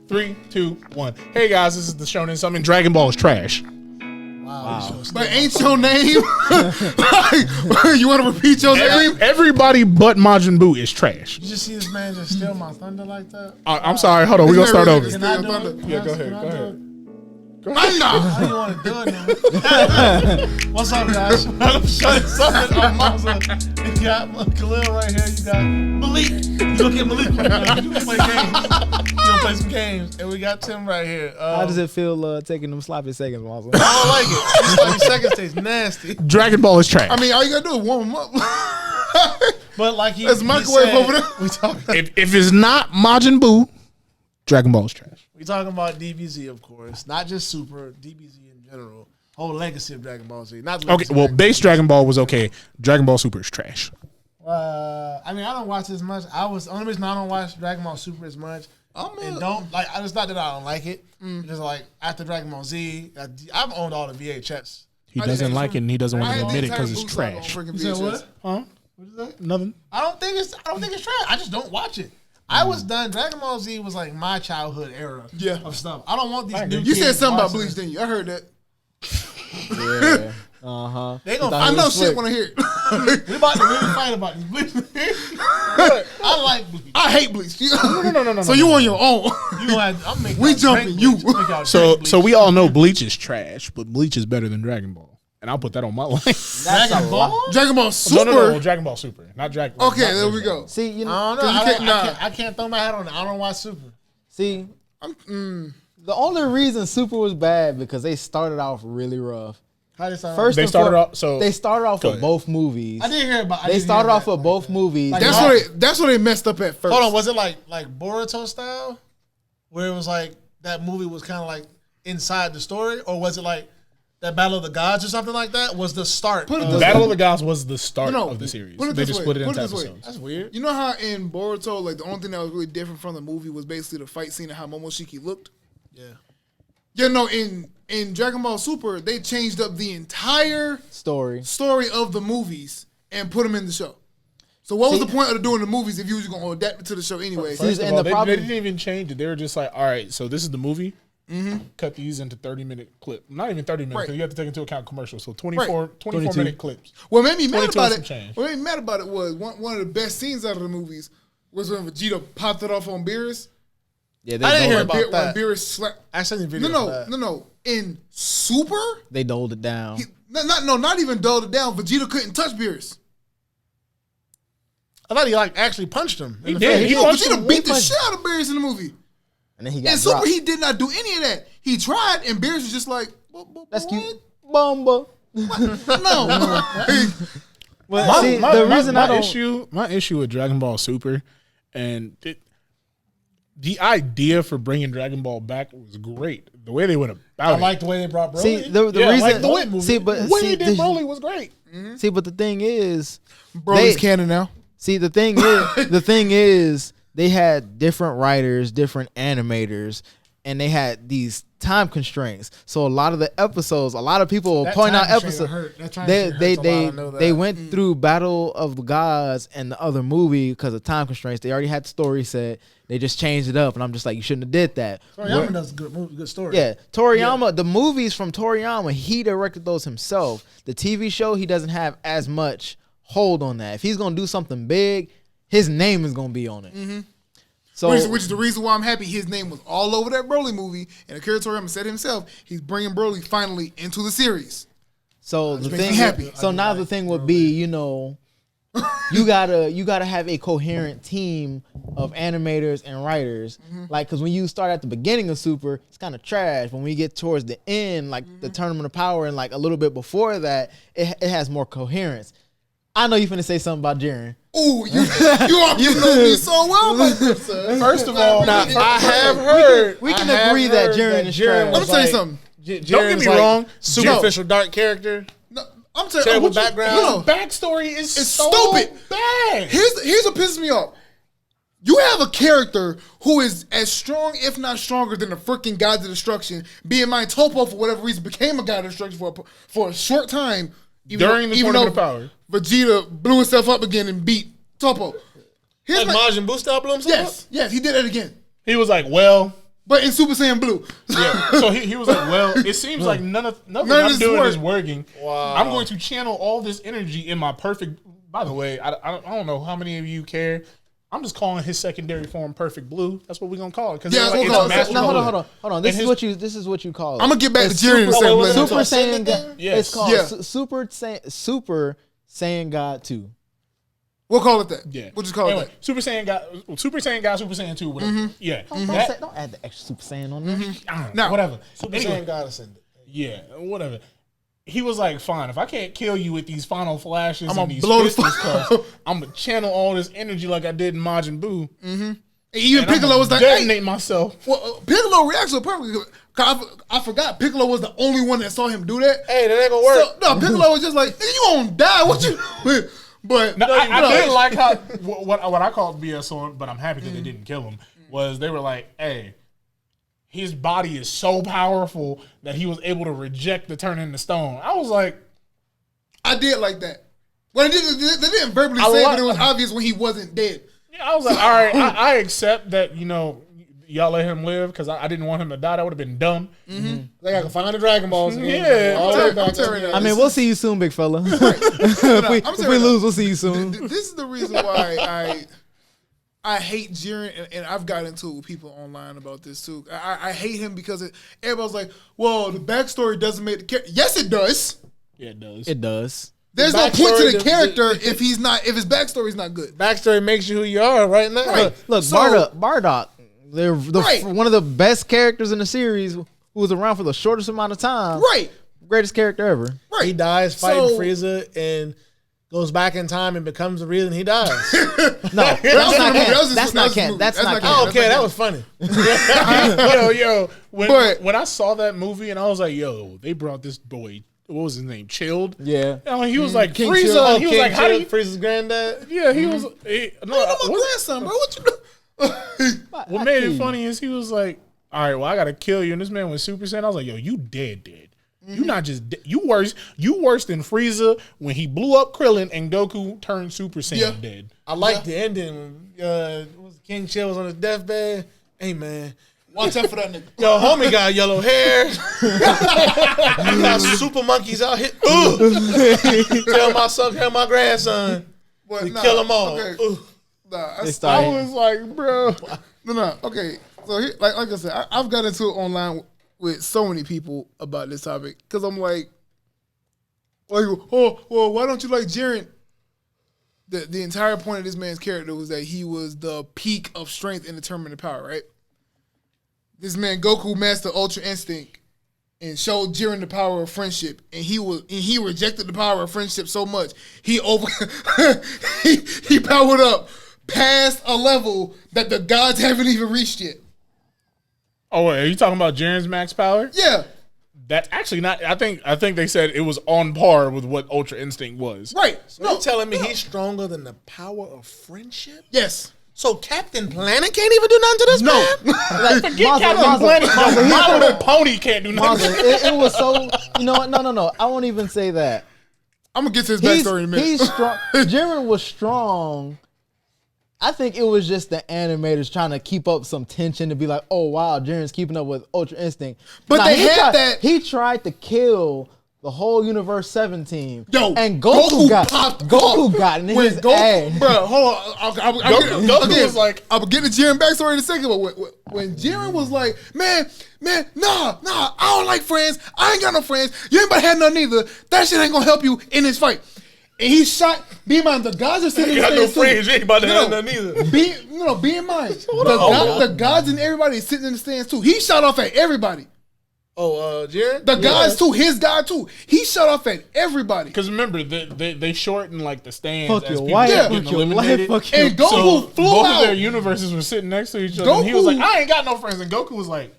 3, 2, 1. Hey guys, this is the Shonen Summon. Dragon Ball is trash. Wow. But ain't your name? You want to repeat your name? Everybody but Majin Buu is trash. You just see this man just steal my thunder like that? I'm sorry. Hold on. We're going to start over. Can I I do thunder? it? Yeah, go ahead. Can I Go do ahead. it? How do you want to do it now? What's up, guys? I'm showing something on Monza. You got Khalil right here. You got Malik. You gonna get Malik right now. You gonna play games. You gonna play some games. And we got Tim right here. How does it feel taking them sloppy seconds, Monza? I don't like it. Sloppy seconds taste nasty. Dragon Ball is trash. I mean, all you got to do is warm them up. But like he, There's he microwave said, over there. We talking if it's not Majin Buu, Dragon Ball is trash. about DBZ, of course. Not just Super, DBZ in general. Whole legacy of Dragon Ball Z. Not Okay, legacy well, of base Dragon Ball was okay. Dragon Ball Super is trash. I mean, I don't watch as much. The only reason I don't watch Dragon Ball Super as much. And don't like. It's not that I don't like it. Because like after Dragon Ball Z, I've owned all the VHS. He doesn't like it and he doesn't want to admit it because it's trash. You said what? Huh? What is that? Nothing. I don't think it's trash. I just don't watch it. I was done. Dragon Ball Z was like my childhood era of stuff. I don't want these new You kids said something about watching Bleach, it. didn't you? I heard that. Yeah. They gonna I know shit when I hear it. We about to really fight about this Bleach. I like Bleach. I hate Bleach. No. So you on your own. You gonna have, I'm making We y'all jumping drink you. Bleach. Make y'all So drink Bleach. so we all know Bleach is trash, but Bleach is better than Dragon Ball. And I'll put that on my line. Dragon Ball. Dragon Ball Super. No, Dragon Ball Super. Not Dragon Ball. Okay, there we go. See, you know, I don't know. You can't- I can't throw my hat on it. I don't watch Super. see, the only reason Super was bad because they started off really rough. How they start? First, They and started fore- off- so- they started off Go with ahead. both movies. I didn't hear about. They started off with both movies. Like, That's where they messed up at first. Hold on, was it like Boruto style, where it was like that movie was kind of like inside the story, or was it like that Battle of the Gods or something like that? Was the start? Put it of- this Battle of the Gods was the start No, of the series. put it They this just way, split it put into it this way. episodes. That's weird. You know how in Boruto, like the only thing that was really different from the movie was basically the fight scene and how Momoshiki looked? Yeah. Yeah, no, in Dragon Ball Super, they changed up the entire story. of the movies and put them in the show. So what was See- the point of doing the movies if you was going to adapt it to the show anyway? First of and all, the they problem- didn't even change it. They were just like, all right, so this is the movie. Cut these into 30-minute clip. Not even 30 minutes, Right. because you have to take into account commercials. So 24-minute clips. What made me mad 22 about and it? some change. What made me mad about it was one of the best scenes out of the movies was when Vegeta popped it off on Beerus. Yeah, I didn't hear doled, about When that. Beerus slapped. I seen the video. No. In Super, they doled it down. not even dulled it down. Vegeta couldn't touch Beerus. I thought he like actually punched him. He did. He No, punched him. Vegeta beat the shit out of Beerus in the movie. And then he got In Super, dropped. he did not do any of that. He tried, and Beerus was just like, That's what? cute. Bumba. No. Well, see, the reason I don't. My issue with Dragon Ball Super, and the idea for bringing Dragon Ball back was great. The way they went about I it. like the way they brought Broly. See, the Yeah, reason. like the Wit movie. See, but the way see, they did Broly was great. see, but the thing is, Broly's They- canon now. see, the thing is, they had different writers, different animators, and they had these time constraints. So a lot of the episodes, a lot of people will That point out time constraint episodes. hurt. That time They constraint hurts a lot, I know that. they went through Battle of the Gods and the other movie because of time constraints. They already had the story set. They just changed it up, and I'm just like, you shouldn't have did that. Toriyama does a good movie, good story. Yeah, Toriyama, the movies from Toriyama, he directed those himself. The TV show, he doesn't have as much hold on that. If he's gonna do something big, his name is gonna be on it. So Which is the reason why I'm happy his name was all over that Broly movie. And Akira Toriyama said himself, he's bringing Broly finally into the series. So the makes thing, me happy. so now the thing would be, you know, you gotta have a coherent team of animators and writers. Like, because when you start at the beginning of Super, it's kind of trash. When we get towards the end, like the Tournament of Power, and like a little bit before that, it has more coherence. I know you finna say something about Jiren. Ooh, you know me so well about this, son. First of all, Now, I have heard. We can I have agree that heard Jiren is trash. Let me tell you something. Don't get me wrong. Superficial dark character. No, I'm telling Terrible you, background. No, Backstory is It's so stupid. bad. here's what pisses me off. You have a character who is as strong, if not stronger, than the freaking God of Destruction. Be in mind, Topo, for whatever reason, became a God of Destruction for a short time. During the Tournament of Power. Vegeta blew himself up again and beat Topo. Here's Like my- Majin Buu style blew himself up? yes, he did that again. He was like, well, But in Super Saiyan Blue. Yeah. So he was like, well, it seems like nothing I'm doing is working. Wow. I'm going to channel all this energy in my perfect. By the way, I don't know how many of you care. I'm just calling his secondary form Perfect Blue. That's what we're gonna call it. Because Yeah, we'll call it. No, hold on. This is what you call it. I'm gonna get back to Jiren in a Super second. Saiyan God. Yes. It's called Yeah. Super Saiyan God 2. We'll call it that. Yeah. We'll just call it anyway, that. Super Saiyan God, Super Saiyan 2, whatever. Yeah. Don't add the extra Super Saiyan on there. I don't know, Now, whatever. Super Anyway, Saiyan God ascended. yeah, whatever. He was like, fine, if I can't kill you with these final flashes I'ma and these blow the Christmas fuck cups, I'm gonna channel all this energy like I did in Majin Buu. Even And Piccolo I'm was like, detonate hey. myself. Well, Piccolo reacts so perfectly. I forgot Piccolo was the only one that saw him do that. Hey, that ain't gonna work. So, no, Piccolo was just like, "Nigga, you gonna die. What you doing?" But No, I no, didn't like how what I called BS on, but I'm happy that they didn't kill him. Was they were like, hey, his body is so powerful that he was able to reject the turn into stone. I was like, I did like that. Well, they didn't verbally say it, but it was obvious when he wasn't dead. yeah, I was like, all right, I accept that, y'all let him live because I didn't want him to die. That would have been dumb. They gotta find the Dragon Balls again. Yeah, All the way back. I mean, we'll see you soon, big fella. if we lose, we'll see you soon. This is the reason why I hate Jiren, and I've got into it with people online about this too. I hate him because everybody's like, well, the backstory doesn't make the character. Yes, it does. Yeah, it does. It does. There's no point to the character if his backstory's not good. Backstory makes you who you are right now. Right. Look, So- Bardock, they're Right. one of the best characters in the series who was around for the shortest amount of time. Right. Greatest character ever. Right. He dies fighting So- Frieza and goes back in time and becomes the reason he dies. No, that's not canon. That's not canon. That's not I canon. don't care. That was funny. yo, But- when I saw that movie and I was like, yo, they brought this boy, what was his name? Chilled? Yeah. And he was like, King Frieza. Chilled. And he was like, how do you. Frieza's granddad? Yeah, he was. My grandson, bro. What you doing? What made it funny is he was like, all right, well, I got to kill you. And this man was Super Saiyan. I was like, yo, you dead. You not just dead. You worse than Frieza when he blew up Krillin and Goku turned Super Saiyan Yeah. dead. I liked the ending. King Chill was on his deathbed. Hey, man. Watch out for that nigga. Yo, homie got yellow hair. You got super monkeys out here. Tell my son, tell my grandson. But We kill 'em all. Okay. Ugh. Nah, They I started. was like, bro. No. Okay. So, like I said, I've got into it online with so many people about this topic because I'm like, oh, well, why don't you like Jiren? The entire point of this man's character was that he was the peak of strength and determined power, right? This man Goku mastered Ultra Instinct and showed Jiren the power of friendship, and he rejected the power of friendship so much he powered up past a level that the gods haven't even reached yet. Oh, wait, are you talking about Jiren's max power? Yeah, That's actually not. I think they said it was on par with what Ultra Instinct was. right. So you telling me he's stronger than the power of friendship? Yes. So Captain Planet can't even do nothing to this man? Like, Forget Captain Planet. My Little Pony can't do nothing. it was so. You know what? No. I won't even say that. I'm gonna get to his backstory in a minute. He's strong. Jiren was strong. I think it was just the animators trying to keep up some tension to be like, oh wow, Jiren's keeping up with Ultra Instinct. But they had that- He tried to kill the whole Universe 7 team. Yo, and Goku got popped Goku off. got in When his ass. Bro, hold on. Goku was like- I'm gonna get to Jiren backstory in a second. But when Jiren was like, man, nah, I don't like friends. I ain't got no friends. You ain't about to have none either. That shit ain't gonna help you in this fight. And he shot. Be in mind, the gods are sitting in You the got no stands too. friends. You ain't about to have No. none either. Be in mind, the gods and everybody is sitting in the stands too. He shot off at everybody. Jiren? The gods too, his god too. He shot off at everybody. Because remember, they shorten like the stands Fuck as your people wife, get fuck your eliminated. life, fuck your. And Goku So flew both out. of their universes were sitting next to each other. And he was Goku- like, I ain't got no friends. And Goku was like,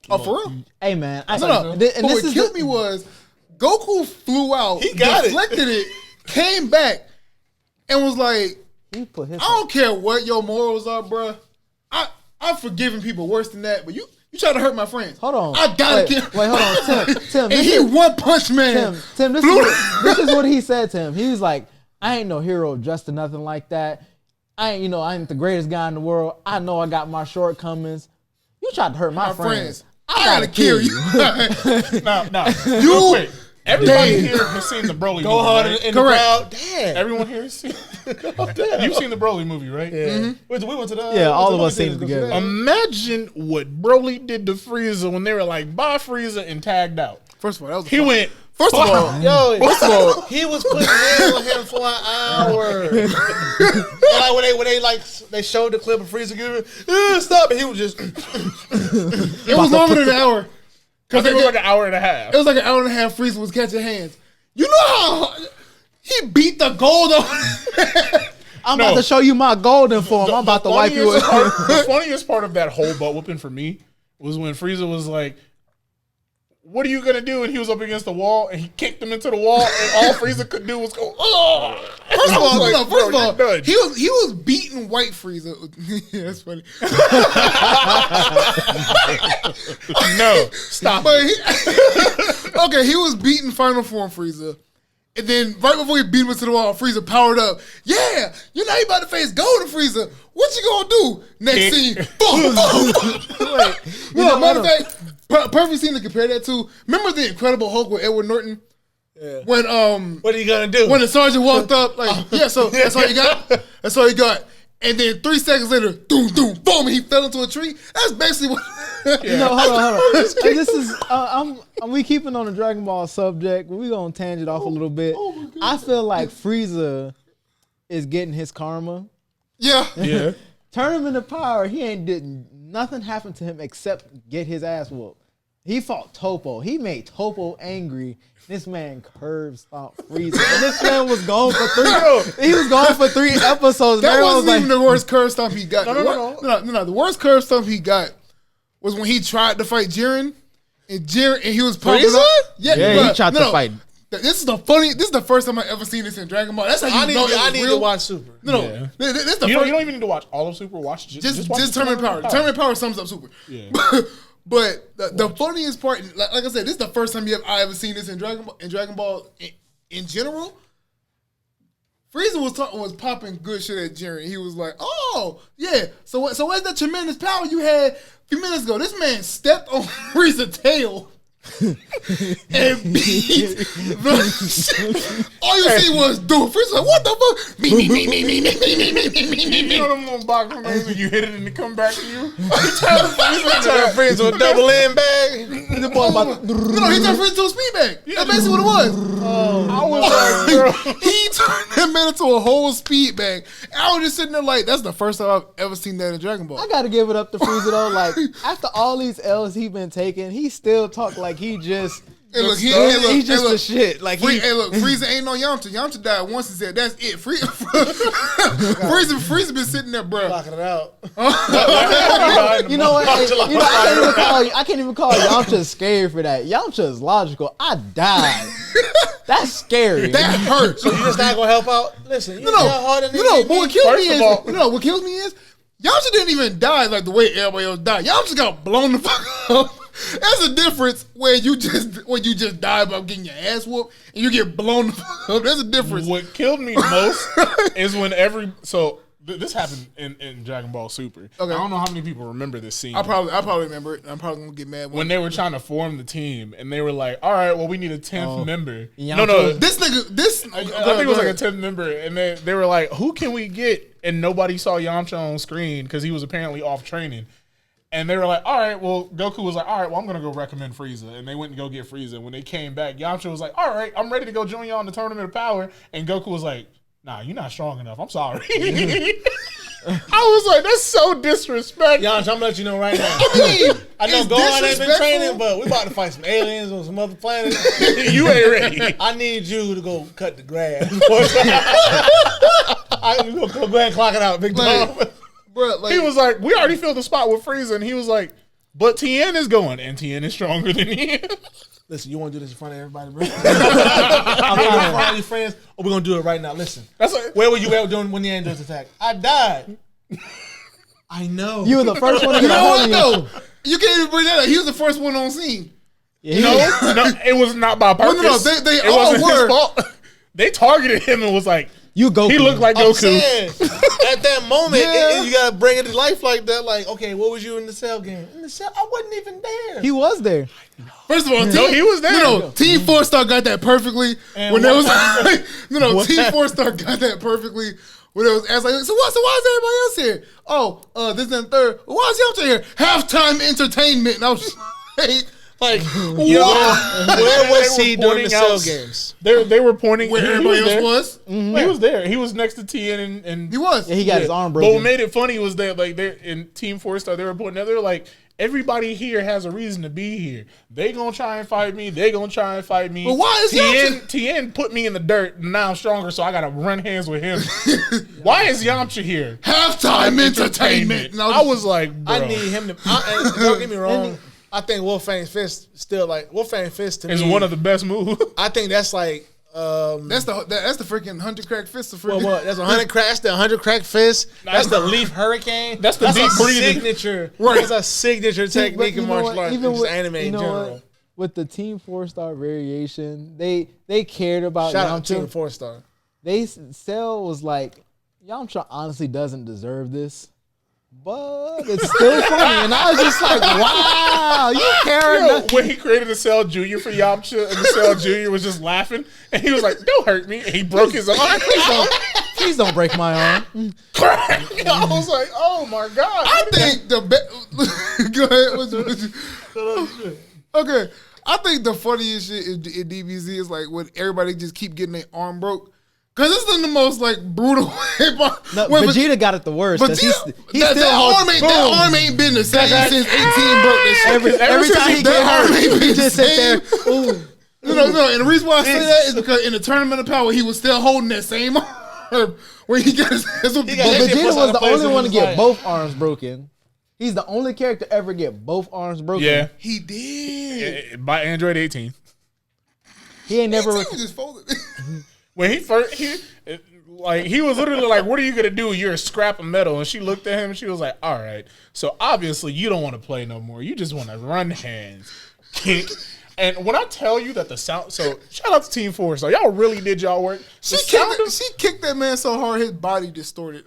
Oh, for real? Hey man, No. and But this what is killed me was Goku flew out, He got it. deflected it, came back, and was like, he put his. I don't care what your morals are, bruh. I've forgiven people worse than that, but you try to hurt my friends. Hold on. I gotta Wait, kill. hold on, Tim. And he one punch man. Tim, this Flew- this is what he said to him. He was like, I ain't no hero just or nothing like that. I ain't the greatest guy in the world. I know I got my shortcomings. You tried to hurt my friends. I gotta kill you. No. Real quick. Everybody here has seen the Broly movie. Go hard right? in the crowd. Damn. Everyone here has seen. You've seen the Broly movie, right? Yeah. We went to the. Yeah, all of us seen it together. Imagine what Broly did to Frieza when they were like, "Bye, Frieza," and tagged out. First of all, that was He went. First of all, He was putting in on him for an hour. And like when they showed the clip of Frieza giving stop, and he was just. it was longer than an hour. Because it was like an hour and a half. It was like an hour and a half. Frieza was catching hands. You know how he beat the gold on. I'm about to show you my golden form. I'm about to wipe you. The funniest part of that whole butt whooping for me was when Frieza was like, "What are you gonna do?" And he was up against the wall, and he kicked him into the wall, and all Frieza could do was go, "Oh!" First of all, done. he was beating white Frieza. Yeah, that's funny. No, stop. But he was beating Final Form Frieza. And then right before he beat him into the wall, Frieza powered up. Yeah, you're not about to face Golden Frieza. What you gonna do? Next scene, boom, boom. Matter of fact, perfect scene to compare that to. Remember the Incredible Hulk with Edward Norton? Yeah. When what are you gonna do? When the sergeant walked up, like, yeah, so that's all you got? That's all you got. And then 3 seconds later, doom, doom, boom, and he fell into a tree. That's basically what. No, hold on. Hey, this is we keeping on the Dragon Ball subject. We're gonna tangent off a little bit. I feel like Frieza is getting his karma. Yeah. Turn him into power. He ain't did nothing happened to him except get his ass whooped. He fought Topo. He made Topo angry. This man curb stomped Frieza. And this man was gone for 3. He was gone for 3 episodes. That wasn't was even the worst curve stomp he got. No. The worst curve stomp he got was when he tried to fight Jiren, and he was pumping up. Yeah, he tried to fight. This is the first time I ever seen this in Dragon Ball. That's how you know I need to watch Super. No. This is the You first. don't even need to watch all of Super. Watch just Tournament Power. Tournament Power sums up Super. Yeah. But the funniest part, like I said, this is the first time I ever seen this in Dragon Ball in general. Frieza was popping good shit at Jiren. He was like, "Oh yeah, so where's that tremendous power you had a few minutes ago?" This man stepped on Frieza's tail and beat the shit. All you see was dude. Frieza like, "What the fuck?" Me. You know them little boxing things when you hit it and it come back to you? He turned Frieza with a double end bag. The boy about he turned Frieza into a speed bag. That's basically what it was. I was like, bro. He turned that man into a whole speed bag. I was just sitting there like, that's the first time I've ever seen that in Dragon Ball. I gotta give it up to Frieza though. Like after all these L's he been taking, he still talk like he just. Hey, look, he's just the shit. Like Frieza ain't no Yamcha. Yamcha died once and said, "That's it." Frieza been sitting there, bro. Blocking it out. You know what? I can't even call Yamcha scared for that. Yamcha is logical. I died. That's scary. That hurts. So you just not gonna help out? Listen, But what kills me is Yamcha didn't even die like the way everybody else died. Yamcha got blown the fuck up. There's a difference when you just die by getting your ass whooped and you get blown the fuck up. There's a difference. What killed me most is when this happened in Dragon Ball Super. Okay. I don't know how many people remember this scene. I probably remember it. I'm probably gonna get mad when they were trying to form the team and they were like, "All right, well, we need a 10th member." No, this nigga. I think it was like a 10th member, and they were like, "Who can we get?" And nobody saw Yamcha on screen because he was apparently off training. And they were like, all right, well, Goku was like, all right, well, I'm going to go recommend Frieza. And they went and go get Frieza. And when they came back, Yamcha was like, all right, I'm ready to go join you on the Tournament of Power. And Goku was like, nah, you're not strong enough. I'm sorry. I was like, that's so disrespectful. Yamcha, I'm going to let you know right now. I know Gohan ain't been training, but we about to fight some aliens on some other planet. You ain't ready. I need you to go cut the grass. I'm going to go ahead and clock it out, big dog. Bro, he was like, we already filled the spot with Frieza, and he was like, but Tien is going, and Tien is stronger than him. Listen, you want to do this in front of everybody, bro? I'm going to do it in front of your friends, or we're going to do it right now. Listen, where were you at doing when the Androids attacked? I died. I know. You were the first one to get on though. You can't even bring that up. He was the first one on scene. Yeah, no, it was not by purpose. No, they all wasn't were. his fault. They targeted him and was like, You Goku. He looked like I'm Goku. saying, at that moment, Yeah. you gotta bring it to life like that. Like, okay, what was you in the Cell game? In the Cell, I wasn't even there. He was there. First of all, No, he was there. No, Team 4-Star got that perfectly. And When there what was What Team happened? 4-Star got that perfectly. When it was asked like, so why is everybody else here? Oh, this and third. Why is Yamcha here? Halftime entertainment. And I was just like, what? where was They he were during the pointing Cell out- games? They were pointing Where he everybody there. else was? He was there. He was next to Tien and He was. Yeah, he got his arm But what broken. made it funny was that like they in Team 4-Star they were pointing out, they were like, everybody here has a reason to be here. They gonna try and fight me. They gonna try and fight me. But why is Tien put me in the dirt and now I'm stronger, so I gotta run hands with him. Why is Yamcha here? Halftime entertainment. And I was like, bro, I need him to. And don't get me wrong. I think Wolfang's Fist still like Wolfang's Fist to it's me. one of the best moves. I think that's like. That's the freaking 100 crack fist. Of freaking, What? That's 100 crack. That's the 100 crack fist. That's the leaf hurricane. That's the deep a breathing. signature. Right. That's a signature See, but technique you in know martial what? arts, Even just with- anime you in know general. what? With the Team 4-Star variation, they cared about Shout out Yamcha. Team 4-Star. Cell was like, Yamcha honestly doesn't deserve this, but it's still funny. And I was just like, wow, you care Yo, enough. when he created a Cell Junior for Yamcha, and the Cell Junior was just laughing, and he was like, "Don't hurt me," and he broke his arm. Please don't break my arm. I was like, "Oh my god!" I think the go ahead. Okay, I think the funniest shit in DBZ is like when everybody just keep getting their arm broke. Cause this is the most like brutal way. No, Vegeta got it the worst. 'Cause he that still holds, that arm ain't been the same since 18 broke that shit. every since time he he that get arm hurt, ain't he been just the sit there. same. Ooh. No, and the reason why I say that is because in the Tournament of Power, he was still holding that same arm when he got his hands on the got But that shit Vegeta puts out was of the place only when one to he get was both arms broken. He's the only character to ever get both arms broken. Yeah, He did. by Android 18. He ain't never. He was just folded. When he first, he was literally like, "What are you gonna do? You're a scrap of metal." And she looked at him and she was like, "All right, so obviously you don't want to play no more. You just want to run hands, kick." And when I tell you that the sound, so shout out to Team 4. So y'all really did y'all work. She kicked that man so hard his body distorted.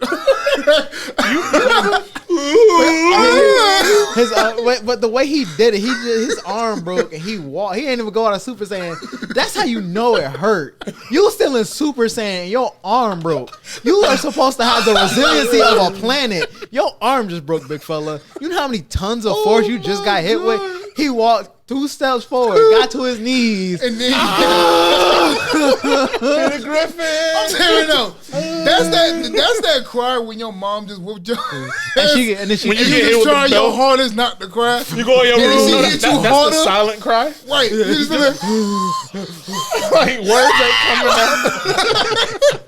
But the way he did it, his arm broke and he walked. He ain't even go out of Super Saiyan. That's how you know it hurt. You still in Super Saiyan, your arm broke. You are supposed to have the resiliency of a planet. Your arm just broke, big fella. You know how many tons of force you just got hit with? He walked 2 steps forward, got to his knees. And then Griffin. I'm telling you, no, that's that cry when your mom just whooped your ass. And then she When And you you get hit just with try the your belt. hardest not to cry. You go in your And room. she That's hit you the harder. silent cry. Right. You just like, Like words ain't coming out.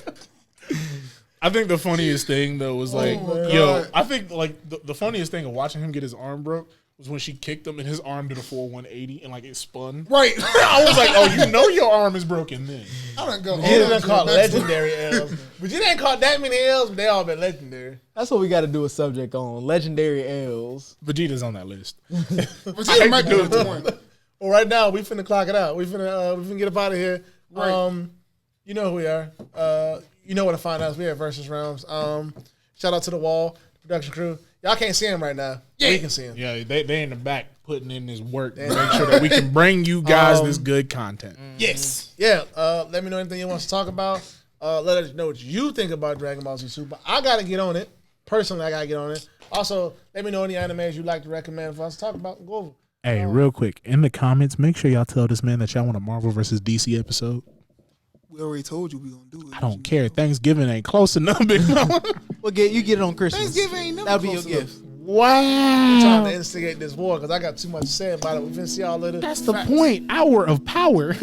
I think the funniest thing though was like, my yo, God. I think like the funniest thing of watching him get his arm broke was when she kicked him and his arm did a full 180 and like it spun. right. I was like, oh, you know your arm is broken then. I don't go. He done caught legendary L's. But you didn't caught that many L's, but they all been legendary. That's what we got to do a subject on. Legendary L's. Vegeta's on that list. But you might do it to one. Well, right now we finna clock it out. We finna get up out of here. Right. You know who we are. You know where to find us. We at Versus Realms. Shout out to the Wall production crew. Y'all can't see him right now. Yeah. We can see him. Yeah, they in the back putting in this work to make sure that we can bring you guys this good content. Yes. Yeah. Let me know anything you want to talk about. Let us know what you think about Dragon Ball Z Super. I gotta get on it. Personally, I gotta get on it. Also, let me know any animes you'd like to recommend for us to talk about and go over. Hey, real quick, in the comments, make sure y'all tell this man that y'all want a Marvel versus DC episode. We already told you we gonna do it. I don't care. Thanksgiving ain't close enough, big mama. Well, you get it on Christmas. Thanksgiving ain't never That'll be your close enough. gift. I'm trying Wow. to instigate this war because I got too much to say about it. We finna see y'all later. That's the point. Hour of power.